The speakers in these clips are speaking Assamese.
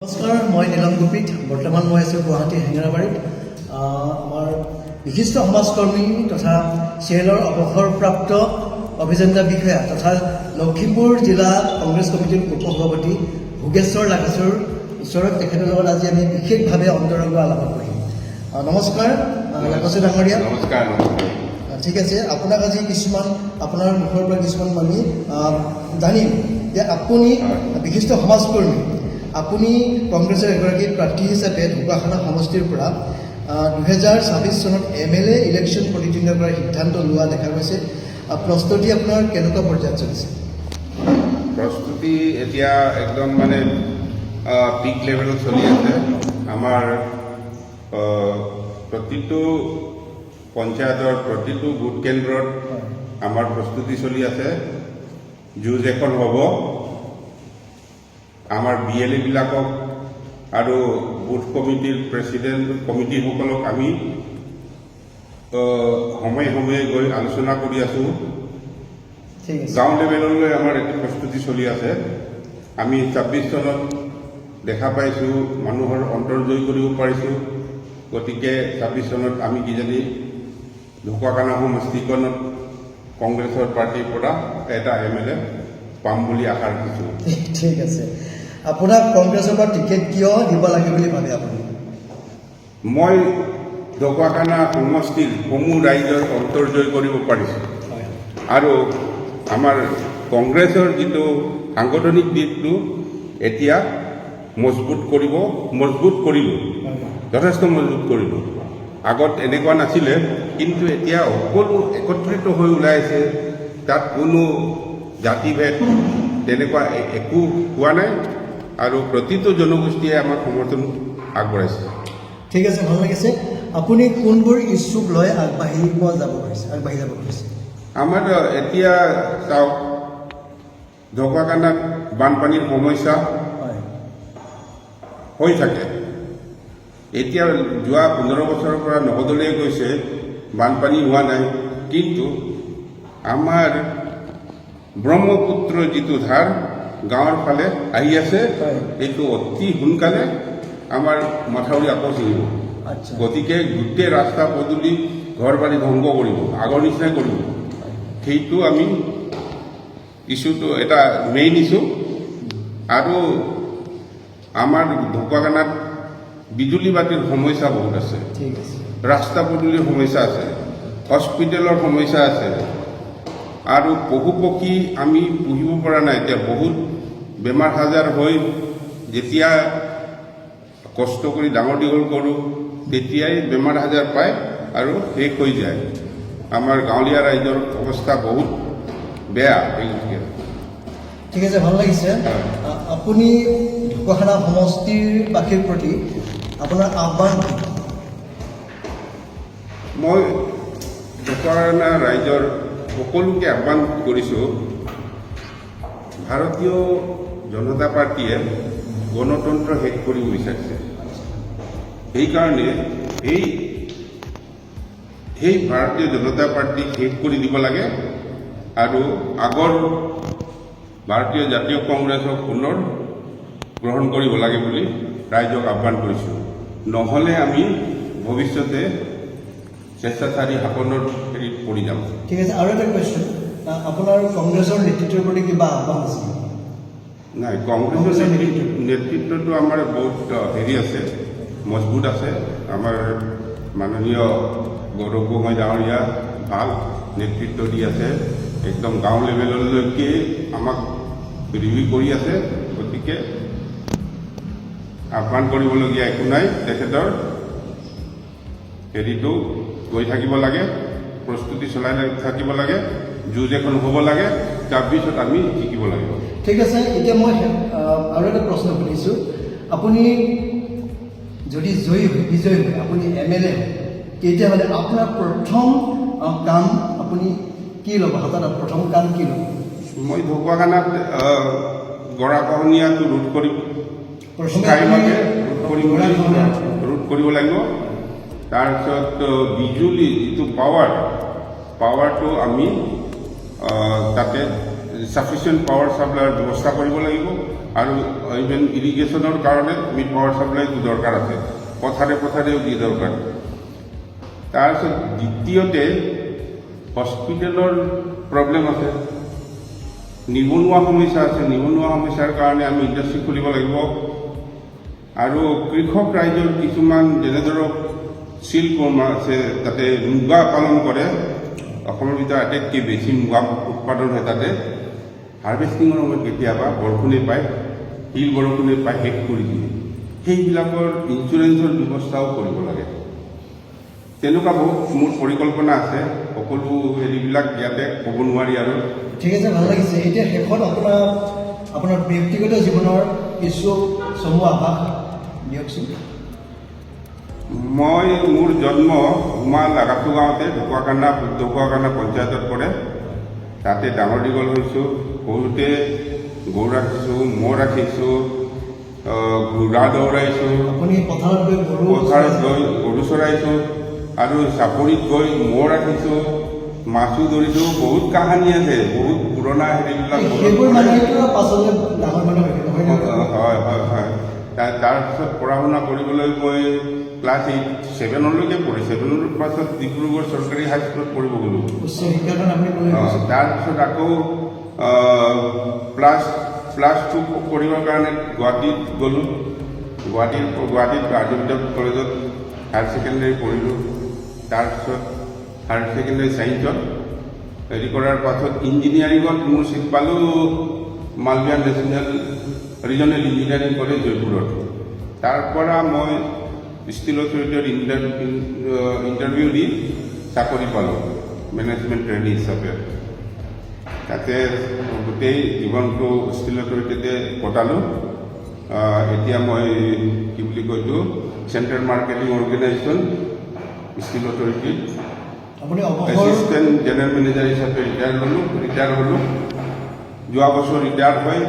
নমস্কাৰ, মই নীলম গোপিত। বৰ্তমান মই আছোঁ গুৱাহাটী হেঙেৰাবাৰীত। আমাৰ বিশিষ্ট সমাজকৰ্মী তথা চিএলৰ অৱসৰপ্ৰাপ্ত অভিযন্তা বিষয়া তথা লখিমপুৰ জিলা কংগ্ৰেছ কমিটিৰ উপসভাপতি ভোগেশ্বৰ লাখাছুৰ ওচৰত তেখেতৰ লগত আজি আমি বিশেষভাৱে অন্তৰংগ আলোচনা কৰিম। নমস্কাৰ লাখাছুৰ ডাঙৰীয়া। নমস্কাৰ। ঠিক আছে, আপোনাক আজি কিছুমান আপোনাৰ মুখৰ পৰা কিছুমান আমি জানিম যে আপুনি বিশিষ্ট সমাজকৰ্মী, আপুনি কংগ্ৰেছৰ এগৰাকী প্ৰাৰ্থী হিচাপে ঢকুৱাখানা সমষ্টিৰ পৰা 2026 চনত MLA ইলেকশ্যন প্ৰতিদ্বন্দ্বিতা কৰাৰ সিদ্ধান্ত লোৱা দেখা গৈছে। প্ৰস্তুতি আপোনাৰ কেনেকুৱা পৰ্যায়ত চলিছে? প্ৰস্তুতি এতিয়া একদম পিক লেভেলত চলি আছে। আমাৰ প্ৰতিটো পঞ্চায়তৰ প্ৰতিটো ভোট কেন্দ্ৰত আমাৰ প্ৰস্তুতি চলি আছে। যুঁজ এখন হ'ব। আমাৰ BLA বিলাকক আৰু বুথ কমিটিৰ প্ৰেচিডেণ্ট কমিটিসকলক আমি সময়ে সময়ে গৈ আলোচনা কৰি আছোঁ। গাঁও লেভেললৈ আমাৰ এইটো প্ৰস্তুতি চলি আছে। আমি 26 চনত দেখা পাইছোঁ মানুহৰ অন্তৰ জয় কৰিব পাৰিছোঁ। গতিকে 26 চনত আমি কিজানি ঢকুৱাখানা সমষ্টিখনত কংগ্ৰেছৰ পাৰ্টীৰ পৰা এটা MLA পাম বুলি আশা ৰাখিছোঁ। ঠিক আছে, আপোনাক কংগ্ৰেছৰ পৰা টিকেট কিয় দিব লাগে বুলি ভাবে আপুনি? মই ঢকুৱাখানা সমষ্টিৰ সমূহ ৰাইজৰ অন্তৰ জয় কৰিব পাৰিছোঁ আৰু আমাৰ কংগ্ৰেছৰ যিটো সাংগঠনিক দিশটো এতিয়া মজবুত কৰিব, যথেষ্ট মজবুত কৰিব। আগত এনেকুৱা নাছিলে, কিন্তু এতিয়া সকলো একত্ৰিত হৈ ওলাইছে। তাত কোনো জাতিভেদ তেনেকুৱা একো হোৱা নাই আৰু প্ৰতিটো জনগোষ্ঠীয়ে আমাক সমৰ্থন আগবঢ়াইছে। ঠিক আছে, ভাল লাগিছে। আপুনি কোনবোৰ ইচ্ছুক লৈ আগবাঢ়ি যাব খুজিছে? আমাৰ এতিয়া চাওক, ঢকুৱাখানাত বানপানীৰ সমস্যা হৈ থাকে। এতিয়া যোৱা 15 বছৰৰ পৰা নগদলৈ গৈছে, বানপানী হোৱা নাই। কিন্তু আমাৰ ব্ৰহ্মপুত্ৰৰ যিটো ধাৰ গাঁৱৰ ফালে আহি আছে, এইটো অতি সোনকালে আমাৰ মাথাউৰি আকৌ ছিঙিব। গতিকে গোটেই ৰাস্তা পদূলি ঘৰ বাৰী ধ্বংস কৰিব, আগৰ নিচিনাই কৰিব। সেইটো আমি ইছ্যুটো এটা মেইন ইছ্যু। আৰু আমাৰ ঢকুৱাখানাত বিজুলী বাতিৰ সমস্যা বহুত আছে, ৰাস্তা পদূলিৰ সমস্যা আছে, হস্পিটেলৰ সমস্যা আছে আৰু পশু পক্ষী আমি পুহিব পৰা নাই। এতিয়া বহুত বেমাৰ আজাৰ হৈ যেতিয়া কষ্ট কৰি ডাঙৰ দীঘল কৰোঁ, তেতিয়াই বেমাৰ আজাৰ পায় আৰু শেষ হৈ যায়। আমাৰ গাঁৱলীয়া ৰাইজৰ অৱস্থা বহুত বেয়া। ঠিক আছে, ভাল লাগিছে। আপুনি ঢকুৱাখানা সমষ্টিৰ বাসীৰ প্ৰতি আপোনাৰ আহ্বান? মই ঢকুৱাখানা ৰাইজৰ সকলোকে আহ্বান কৰিছোঁ, ভাৰতীয় জনতা পাৰ্টীয়ে গণতন্ত্ৰ শেষ কৰিব বিচাৰিছে। সেইকাৰণে সেই ভাৰতীয় জনতা পাৰ্টীক শেষ কৰি দিব লাগে আৰু আগৰ ভাৰতীয় জাতীয় কংগ্ৰেছক পুনৰ গ্ৰহণ কৰিব লাগে বুলি ৰাইজক আহ্বান কৰিছোঁ। নহ'লে আমি ভৱিষ্যতে স্বেচ্ছাচাৰী শাসনৰ হেৰিত পৰি যাম। ঠিক আছে, আৰু এটা কুৱেশ্যন, আপোনাৰ কংগ্ৰেছৰ নেতৃত্বৰ প্ৰতি কিবা আহ্বান আছে? নাই, কংগ্ৰেছৰ নেতৃত্বটো আমাৰ বহুত হেৰি আছে, মজবুত আছে। আমাৰ মাননীয় গৌৰৱ গগৈ ডাঙৰীয়া ভাল নেতৃত্ব দি আছে, একদম গাঁও লেভেললৈকে আমাক ৰিভিউ কৰি আছে। গতিকে আহ্বান কৰিবলগীয়া একো নাই। তেখেতৰ হেৰিটো গৈ থাকিব লাগে, প্ৰস্তুতি চলাই থাকিব লাগে, যুঁজ এখন হ'ব লাগে, তাৰপিছত আমি জিকিব লাগিব। ঠিক আছে, এতিয়া মই আৰু এটা প্ৰশ্ন সুধিছোঁ। আপুনি যদি বিজয়ী হয়, আপুনি MLA হয়, তেতিয়াহ'লে আপোনাৰ প্ৰথম কাম আপুনি কি ল'ব? হাতত প্ৰথম কাম কি ল'ব? মই ঢকুৱাখানাত গৰাখহনীয়াটো ৰোধ কৰিব লাগিব। তাৰপিছত বিজুলী যিটো পাৱাৰটো আমি তাতে ছাফিচিয়েণ্ট পাৱাৰ ছাপ্লাইৰ ব্যৱস্থা কৰিব লাগিব আৰু ইভেন ইৰিগেশ্যনৰ কাৰণে আমি পাৱাৰ ছাপ্লাইটো দৰকাৰ আছে, পথাৰে পথাৰেও দি দৰকাৰ। তাৰপিছত দ্বিতীয়তে হস্পিটেলৰ প্ৰব্লেম আছে, নিবনুৱা সমস্যা আছে। নিবনুৱা সমস্যাৰ কাৰণে আমি ইণ্ডাষ্ট্ৰি খুলিব লাগিব আৰু কৃষক ৰাইজৰ কিছুমান যেনে ধৰক শিল্প আছে, তাতে মুগা পালন কৰে। অসমৰ ভিতৰত আটাইতকৈ বেছি মুগা উৎপাদন হয় তাতে। হাৰ্ভেষ্টিঙৰ সময়ত কেতিয়াবা বৰষুণে পায়, শিল বৰষুণে পায়, শেষ কৰি দিয়ে। সেইবিলাকৰ ইঞ্চুৰেঞ্চৰ ব্যৱস্থাও কৰিব লাগে। তেনেকুৱা বহুত মোৰ পৰিকল্পনা আছে, সকলো হেৰিবিলাক ইয়াতে ক'ব নোৱাৰি আৰু। ঠিক আছে, ভাল লাগিছে। এতিয়া শেষত আপোনাৰ ব্যক্তিগত জীৱনৰ কিছু চমু আভাস দিয়কচোন। মই মোৰ জন্ম উমা লাগাচু গাঁৱতে, ঢকুৱাখানা পঞ্চায়তত পৰে। তাতে ডাঙৰ দীঘল হৈছোঁ। সৰুতে গৰু ৰাখিছোঁ, ম'হ ৰাখিছোঁ, ঘোঁৰা দৌৰাইছোঁ, আপুনি পথাৰত গৈ গৰু চৰাইছোঁ আৰু চাপৰিত গৈ ম'হ ৰাখিছোঁ, মাছো ধৰিছোঁ। বহুত কাহানী আছে, বহুত পুৰণা হেৰিবিলাক। হয় হয় হয়। তাৰপিছত পঢ়া শুনা কৰিবলৈ মই ক্লাছ 7লৈকে পঢ়ি, 7ৰ পাছত ডিব্ৰুগড় চৰকাৰী হাইস্কুলত পঢ়িব গ'লোঁ। তাৰপিছত আকৌ প্লাছ 2 পঢ়িবৰ কাৰণে গুৱাহাটীত গ'লোঁ। গুৱাহাটীত আৰ্য কলেজত হায়াৰ ছেকেণ্ডেৰী পঢ়িলোঁ। তাৰপিছত হায়াৰ ছেকেণ্ডেৰী ছায়েন্সত হেৰি কৰাৰ পাছত ইঞ্জিনিয়াৰিঙত মোৰ চিট পালোঁ মালবিয়া ৰিজনেল ইঞ্জিনিয়াৰিং কলেজ জয়পুৰত। তাৰ পৰা মই ষ্টিল অথৰিটিৰ ইণ্টাৰভিউ দি চাকৰি পালোঁ মেনেজমেণ্ট ট্ৰেইনি হিচাপে। তাতে গোটেই জীৱনটো ষ্টিল অথৰিটিতে কটালোঁ। এতিয়া মই কি বুলি কৈছোঁ, চেণ্ট্ৰেল মাৰ্কেটিং অৰ্গেনাইজেশ্যন ষ্টিল অথৰিটিত এছিষ্টেণ্ট জেনেৰেল মেনেজাৰ হিচাপে ৰিটায়াৰ হ'লোঁ। যোৱা বছৰ ৰিটায়াৰ হৈ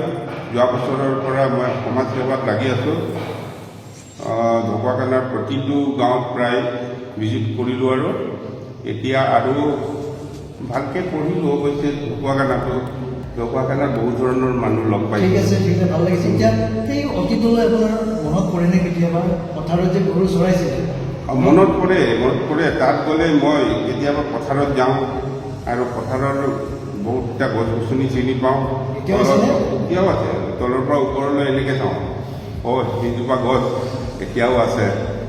যোৱা বছৰৰ পৰা মই সমাজ সেৱাত লাগি আছোঁ। ঢকুৱাখানাৰ প্ৰতিটো গাঁৱত প্ৰায় ভিজিট কৰিলোঁ আৰু এতিয়া আৰু ভালকৈ পঢ়িলোঁ। অৱশ্যে ঢকুৱাখানাৰ বহুত ধৰণৰ মানুহ লগ পাইছোঁ। ঠিক আছে, ভাল লাগিছে। এতিয়া সেই অতীতলৈ আপোনাৰ মনত পৰেনে কেতিয়াবা পথাৰত যে গৰু চৰাইছিলে? মনত পৰে। তাত গ'লে মই কেতিয়াবা পথাৰত যাওঁ আৰু পথাৰৰ বহুতটা গছ গছনি চিনি পাওঁ। এতিয়াও আছে, তলৰ পৰা ওপৰলৈ এনেকৈ চাওঁ, সেইজোপা গছ এতিয়াও আছে।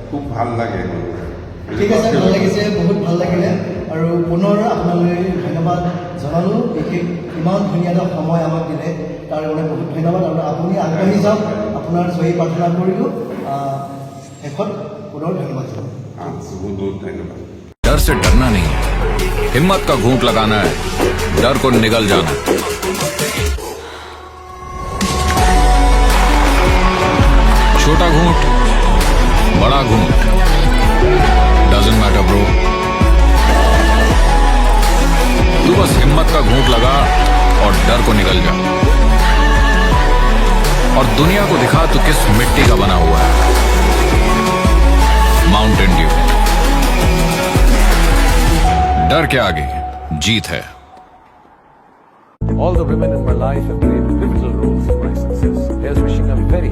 খুব ভাল লাগে। ঠিক আছে, ভাল লাগিছে, বহুত ভাল লাগিলে। আৰু পুনৰ আপোনালৈ ধন্যবাদ জনালোঁ। বিশেষ ইমান ধুনীয়া এটা সময় আমাক দিলে তাৰ কাৰণে বহুত ধন্যবাদ। আৰু আপুনি আগবাঢ়ি যাওক, আপোনাৰ সহি প্ৰাৰ্থনা কৰিলোঁ। শেষত পুনৰ ধন্যবাদ জনালোঁ। বহুত ধন্যবাদ। डर से डरना नहीं है, हिम्मत का घूंट लगाना है, डर को निगल जाना है। छोटा घूंट, बड़ा घूंट, डजंट मैटर ब्रो। तू बस हिम्मत का घूंट लगा और डर को निगल जा, और दुनिया को दिखा तू किस मिट्टी का बना हुआ है। Mountain Dew. डर के आगे जीत है। All the women in my life have played pivotal roles in my success. Here's wishing a very